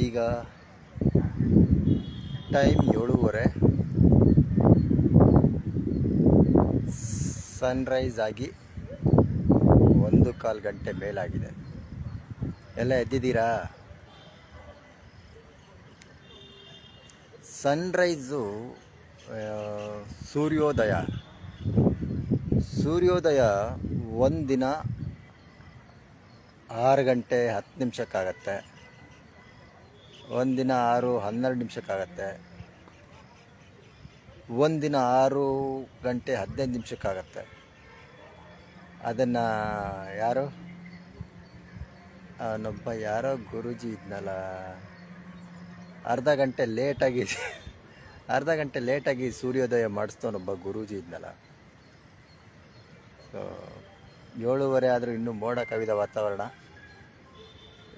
ಈಗ time 7:30. Sunrise ಆಗಿ 1-1/4 ಗಂಟೆ ಮೇಲಾಗಿದೆ. ಎಲ್ಲ ಎದ್ದಿದ್ದೀರಾ? ಸನ್ರೈಸು ಸೂರ್ಯೋದಯ ಒಂದಿನ 6 ಗಂಟೆ 10 ನಿಮಿಷಕ್ಕಾಗತ್ತೆ, ಒಂದಿನ 6:12 ನಿಮಿಷಕ್ಕಾಗತ್ತೆ, ಒಂದಿನ 6 ಗಂಟೆ 15 ನಿಮಿಷಕ್ಕಾಗತ್ತೆ. ಅದನ್ನು ಯಾರೋ ಗುರೂಜಿ ಇದ್ನಲ್ಲ, ಅರ್ಧ ಗಂಟೆ ಲೇಟಾಗಿ ಸೂರ್ಯೋದಯ ಮಾಡಿಸ್ತವನೊಬ್ಬ ಗುರೂಜಿ ಇದ್ನಲ್ಲ. ಸೊ 7:30 ಆದರೂ ಇನ್ನೂ ಮೋಡ ಕವಿದ ವಾತಾವರಣ.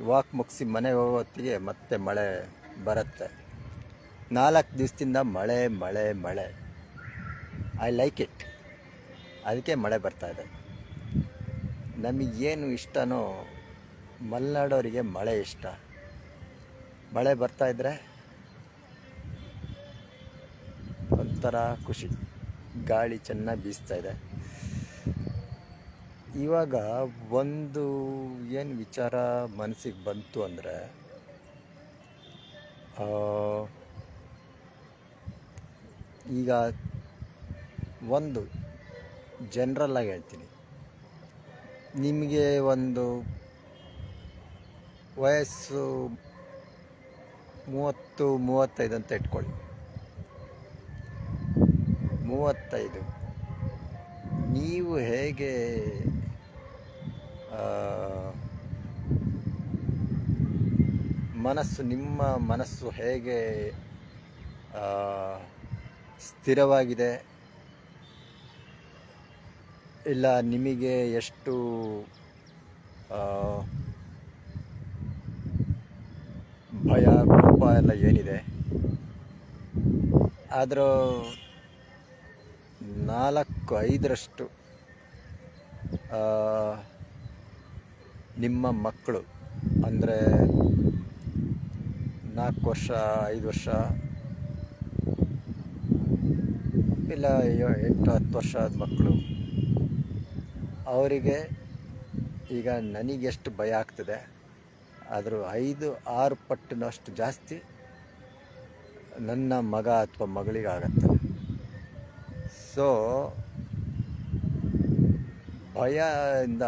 ವಾಕ್ ಮುಗಿಸಿ ಮನೆಗೆ ಹೋಗೋ ಹೊತ್ತಿಗೆ ಮತ್ತೆ ಮಳೆ ಬರುತ್ತೆ. 4 ದಿವಸದಿಂದ ಮಳೆ. I like it. ಅದಕ್ಕೆ ಮಳೆ ಬರ್ತಾಯಿದೆ. ನಮಗೇನು ಇಷ್ಟನೋ ಮಲೆನಾಡೋರಿಗೆ ಮಳೆ ಇಷ್ಟ. ಮಳೆ ಬರ್ತಾಯಿದ್ರೆ ಒಂಥರ ಖುಷಿ. ಗಾಳಿ ಚೆನ್ನಾಗಿ ಬೀಸ್ತಾ ಇದೆ. ಇವಾಗ ಒಂದು ಏನು ವಿಚಾರ ಮನಸ್ಸಿಗೆ ಬಂತು ಅಂದರೆ, ಈಗ ಒಂದು ಜನರಲ್ಲಾಗಿ ಹೇಳ್ತೀನಿ, ನಿಮಗೆ ಒಂದು ವಯಸ್ಸು 30-35 ಅಂತ ಇಟ್ಕೊಳ್ಳಿ. 35 ನೀವು ಹೇಗೆ ನಿಮ್ಮ ಮನಸ್ಸು ಹೇಗೆ ಸ್ಥಿರವಾಗಿದೆ, ಇಲ್ಲ ನಿಮಗೆ ಎಷ್ಟು ಭಯ ಕೋಪ ಎಲ್ಲ ಏನಿದೆ, ಅದರ 4-5ರಷ್ಟು ನಿಮ್ಮ ಮಕ್ಕಳು, ಅಂದರೆ 4 ವರ್ಷ 5 ವರ್ಷ ಇಲ್ಲ 8-10 ವರ್ಷದ ಮಕ್ಕಳು, ಅವರಿಗೆ ಈಗ ನನಗೆಷ್ಟು ಭಯ ಆಗ್ತದೆ ಅದ್ರ 5-6 ಪಟ್ಟಿನಷ್ಟು ಜಾಸ್ತಿ ನನ್ನ ಮಗ ಅಥವಾ ಮಗಳಿಗಾಗತ್ತೆ. ಸೊ ಭಯದಿಂದ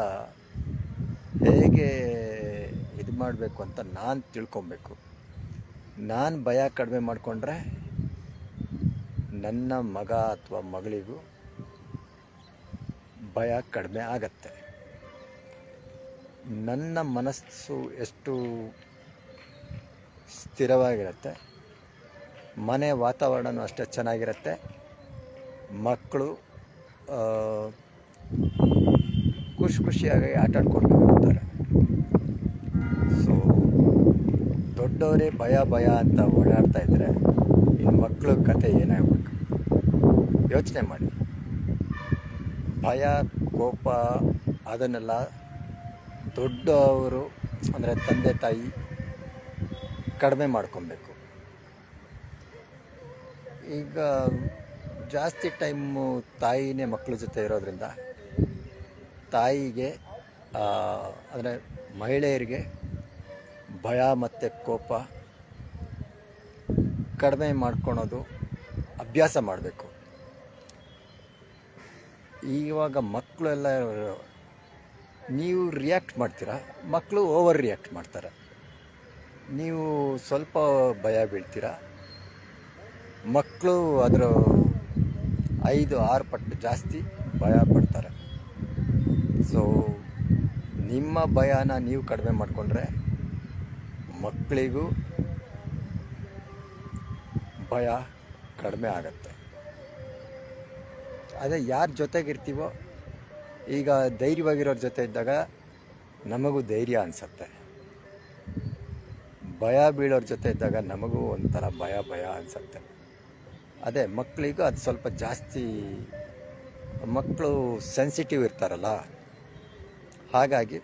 ಹೇಗೆ ಇದು ಮಾಡಬೇಕು ಅಂತ ನಾನು ತಿಳ್ಕೊಬೇಕು. ನಾನು ಭಯ ಕಡಿಮೆ ಮಾಡಿಕೊಂಡ್ರೆ ನನ್ನ ಮಗ ಅಥವಾ ಮಗಳಿಗೂ ಭಯ ಕಡಿಮೆ ಆಗತ್ತೆ. ನನ್ನ ಮನಸ್ಸು ಎಷ್ಟು ಸ್ಥಿರವಾಗಿರುತ್ತೆ, ಮನೆ ವಾತಾವರಣವೂ ಅಷ್ಟೇ ಚೆನ್ನಾಗಿರುತ್ತೆ, ಮಕ್ಕಳು ಖುಷಿಯಾಗಿ ಆಟಾಡ್ಕೊಂಡು ಹೋಗ್ತಾರೆ. ಸೊ ದೊಡ್ಡವರೇ ಭಯ ಅಂತ ಓಡಾಡ್ತಾ ಇದ್ದರೆ ಇನ್ನು ಮಕ್ಕಳ ಕತೆ ಏನಾಗಬೇಕು ಯೋಚನೆ ಮಾಡಿ. ಭಯ ಕೋಪ ಅದನ್ನೆಲ್ಲ ದೊಡ್ಡವರು ಅಂದರೆ ತಂದೆ ತಾಯಿ ಕಡಿಮೆ ಮಾಡ್ಕೊಬೇಕು. ಈಗ ಜಾಸ್ತಿ ಟೈಮು ತಾಯಿನೇ ಮಕ್ಕಳ ಜೊತೆ ಇರೋದ್ರಿಂದ ತಾಯಿಗೆ ಅಂದರೆ ಮಹಿಳೆಯರಿಗೆ ಭಯ ಮತ್ತು ಕೋಪ ಕಡಿಮೆ ಮಾಡ್ಕೊಳೋದು ಅಭ್ಯಾಸ ಮಾಡಬೇಕು. ಇವಾಗ ಮಕ್ಕಳೆಲ್ಲ ನೀವು ರಿಯಾಕ್ಟ್ ಮಾಡ್ತೀರಾ, ಮಕ್ಕಳು ಓವರ್ ರಿಯಾಕ್ಟ್ ಮಾಡ್ತಾರೆ. ನೀವು ಸ್ವಲ್ಪ ಭಯ ಬೀಳ್ತೀರಾ, ಮಕ್ಕಳು ಅದರ 5-6 ಪಟ್ಟು ಜಾಸ್ತಿ ಭಯ ಪಡ್ತಾರೆ. ಸೊ ನಿಮ್ಮ ಭಯನ ನೀವು ಕಡಿಮೆ ಮಾಡಿಕೊಂಡ್ರೆ ಮಕ್ಕಳಿಗೂ ಭಯ ಕಡಿಮೆ ಆಗತ್ತೆ. ಅದೇ ಯಾರ ಜೊತೆಗಿರ್ತೀವೋ, ಈಗ ಧೈರ್ಯವಾಗಿರೋರ ಜೊತೆ ಇದ್ದಾಗ ನಮಗೂ ಧೈರ್ಯ ಅನಿಸುತ್ತೆ, ಭಯ ಬೀಳೋರ ಜೊತೆ ಇದ್ದಾಗ ನಮಗೂ ಒಂಥರ ಭಯ ಅನಿಸುತ್ತೆ. ಅದೇ ಮಕ್ಕಳಿಗೂ ಅದು ಸ್ವಲ್ಪ ಜಾಸ್ತಿ, ಮಕ್ಕಳು ಸೆನ್ಸಿಟಿವ್ ಇರ್ತಾರಲ್ಲ, ಹಾಗಾಗಿ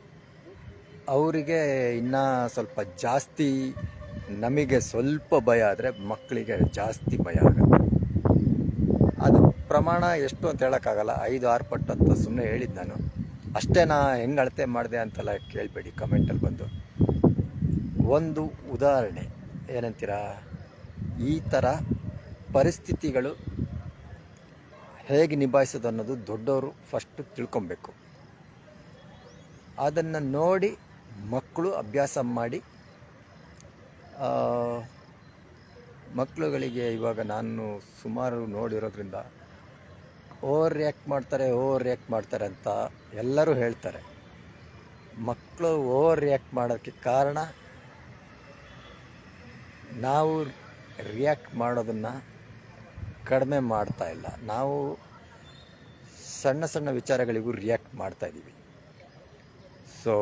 ಅವರಿಗೆ ಇನ್ನೂ ಸ್ವಲ್ಪ ಜಾಸ್ತಿ ನಮಗೆ ಸ್ವಲ್ಪ ಭಯ ಆದರೆ ಮಕ್ಕಳಿಗೆ ಜಾಸ್ತಿ ಭಯ ಆಗುತ್ತೆ. ಅದು ಪ್ರಮಾಣ ಎಷ್ಟು ಅಂತ ಹೇಳೋಕ್ಕಾಗಲ್ಲ, 5-6 ಪಟ್ಟು ಅಂತ ಸುಮ್ಮನೆ ಹೇಳಿದ್ದು ನಾನು ಅಷ್ಟೇ. ನಾ ಹೆಂಗೆ ಅಳತೆ ಮಾಡಿದೆ ಅಂತೆಲ್ಲ ಕೇಳಬೇಡಿ ಕಮೆಂಟಲ್ಲಿ ಬಂದು. ಒಂದು ಉದಾಹರಣೆ ಏನಂತೀರಾ, ಈ ಥರ ಪರಿಸ್ಥಿತಿಗಳು ಹೇಗೆ ನಿಭಾಯಿಸೋದು ಅನ್ನೋದು ದೊಡ್ಡವರು ಫಸ್ಟು ತಿಳ್ಕೊಬೇಕು. ಅದನ್ನು ನೋಡಿ ಮಕ್ಕಳು ಅಭ್ಯಾಸ ಮಾಡಿ. ಮಕ್ಕಳುಗಳಿಗೆ ಇವಾಗ ನಾನು ಸುಮಾರು ನೋಡಿರೋದ್ರಿಂದ ಓವರ್ ರಿಯಾಕ್ಟ್ ಮಾಡ್ತಾರೆ ಅಂತ ಎಲ್ಲರೂ ಹೇಳ್ತಾರೆ. ಮಕ್ಕಳು ಓವರ್ ರಿಯಾಕ್ಟ್ ಮಾಡೋಕ್ಕೆ ಕಾರಣ ನಾವು ರಿಯಾಕ್ಟ್ ಮಾಡೋದನ್ನು ಕಡಿಮೆ ಮಾಡ್ತಾ ಇಲ್ಲ. ನಾವು ಸಣ್ಣ ಸಣ್ಣ ವಿಚಾರಗಳಿಗೂ ರಿಯಾಕ್ಟ್ ಮಾಡ್ತಾಯಿದ್ದೀವಿ. ಸೊ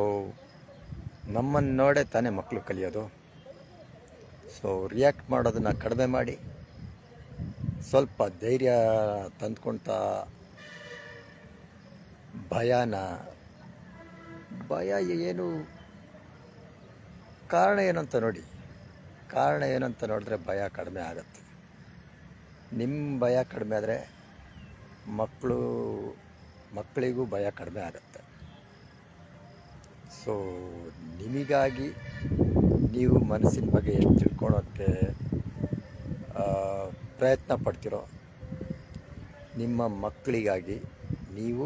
ನಮ್ಮನ್ನು ನೋಡೇ ತಾನೇ ಮಕ್ಕಳು ಕಲಿಯೋದು. ಸೊ ರಿಯಾಕ್ಟ್ ಮಾಡೋದನ್ನು ಕಡಿಮೆ ಮಾಡಿ ಸ್ವಲ್ಪ ಧೈರ್ಯ ತಂದ್ಕೊಳ್ತಾ ಭಯ ಏನು ಕಾರಣ ಏನಂತ ನೋಡಿದ್ರೆ ಭಯ ಕಡಿಮೆ ಆಗುತ್ತೆ. ನಿಮ್ಮ ಭಯ ಕಡಿಮೆ ಆದರೆ ಮಕ್ಕಳಿಗೂ ಭಯ ಕಡಿಮೆ ಆಗುತ್ತೆ. ಸೊ ನಿಮಗಾಗಿ ನೀವು ಮನಸ್ಸಿನ ಬಗ್ಗೆ ಎಷ್ಟು ತಿಳ್ಕೊಳೋಕ್ಕೆ ಪ್ರಯತ್ನ ಪಡ್ತಿರೋ, ನಿಮ್ಮ ಮಕ್ಕಳಿಗಾಗಿ ನೀವು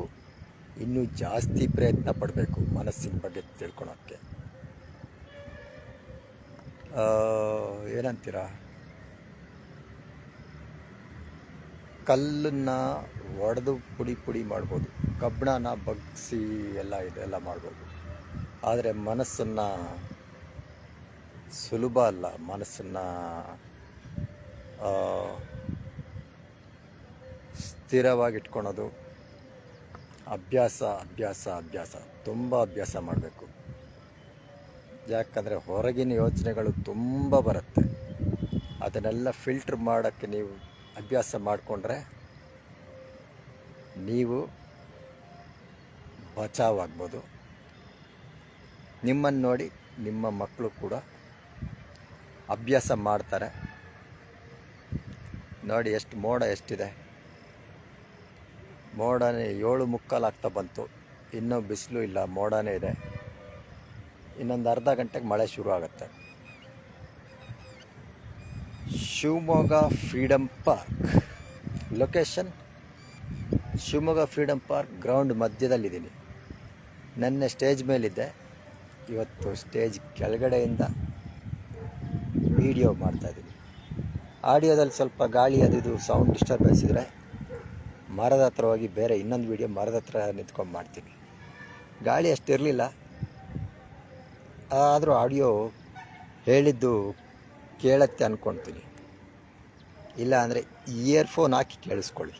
ಇನ್ನೂ ಜಾಸ್ತಿ ಪ್ರಯತ್ನ ಪಡಬೇಕು ಮನಸ್ಸಿನ ಬಗ್ಗೆ ತಿಳ್ಕೊಳೋಕ್ಕೆ. ಏನಂತೀರಾ, ಕಲ್ಲನ್ನು ಒಡೆದು ಪುಡಿ ಮಾಡ್ಬೋದು, ಕಬ್ಬಣನ ಬಗ್ಗಿಸಿ ಇದೆಲ್ಲ ಮಾಡ್ಬೋದು. ಆದರೆ ಮನಸ್ಸನ್ನು ಸುಲಭ ಅಲ್ಲ. ಮನಸ್ಸನ್ನು ಸ್ಥಿರವಾಗಿಟ್ಕೊಳೋದು ಅಭ್ಯಾಸ ತುಂಬ ಅಭ್ಯಾಸ ಮಾಡಬೇಕು. ಯಾಕಂದರೆ ಹೊರಗಿನ ಯೋಚನೆಗಳು ತುಂಬ ಬರುತ್ತೆ. ಅದನ್ನೆಲ್ಲ ಫಿಲ್ಟ್ರ್ ಮಾಡೋಕ್ಕೆ ನೀವು ಅಭ್ಯಾಸ ಮಾಡಿಕೊಂಡ್ರೆ ನೀವು ಬಚಾವಾಗ್ಬೋದು. ನಿಮ್ಮನ್ನು ನೋಡಿ ನಿಮ್ಮ ಮಕ್ಕಳು ಕೂಡ ಅಭ್ಯಾಸ ಮಾಡ್ತಾರೆ. ನೋಡಿ ಎಷ್ಟು ಮೋಡ ಎಷ್ಟಿದೆ. ಮೋಡನೇ 7:45 ಆಗ್ತಾ ಬಂತು, ಇನ್ನೂ ಬಿಸಿಲು ಇಲ್ಲ, ಮೋಡನೇ ಇದೆ. ಇನ್ನೊಂದು ಅರ್ಧ ಗಂಟೆಗೆ ಮಳೆ ಶುರು ಆಗುತ್ತೆ. Shivamogga freedom park location, Shivamogga freedom park ground ಮಧ್ಯದಲ್ಲಿದ್ದೀನಿ. ನೆನ್ನೆ ಸ್ಟೇಜ್ ಮೇಲಿದ್ದೆ, ಇವತ್ತು ಸ್ಟೇಜ್ ಕೆಳಗಡೆಯಿಂದ ವಿಡಿಯೋ ಮಾಡ್ತಾಯಿದ್ದೀನಿ. ಆಡಿಯೋದಲ್ಲಿ ಸ್ವಲ್ಪ ಗಾಳಿ ಅದು ಸೌಂಡ್ ಡಿಸ್ಟರ್ಬೆನ್ಸ್ ಇದ್ದರೆ ಮರದ ಹತ್ರ ಹೋಗಿ ಬೇರೆ ಇನ್ನೊಂದು ವಿಡಿಯೋ ಮರದ ಹತ್ರ ನಿಂತ್ಕೊಂಡು ಮಾಡ್ತೀನಿ. ಗಾಳಿ ಅಷ್ಟಿರಲಿಲ್ಲ, ಆದರೂ ಆಡಿಯೋ ಹೇಳಿದ್ದು ಕೇಳತ್ತೆ ಅಂದ್ಕೊಳ್ತೀನಿ. ಇಲ್ಲ ಅಂದರೆ ಇಯರ್ಫೋನ್ ಹಾಕಿ ಕೇಳಿಸ್ಕೊಳ್ಳಿ.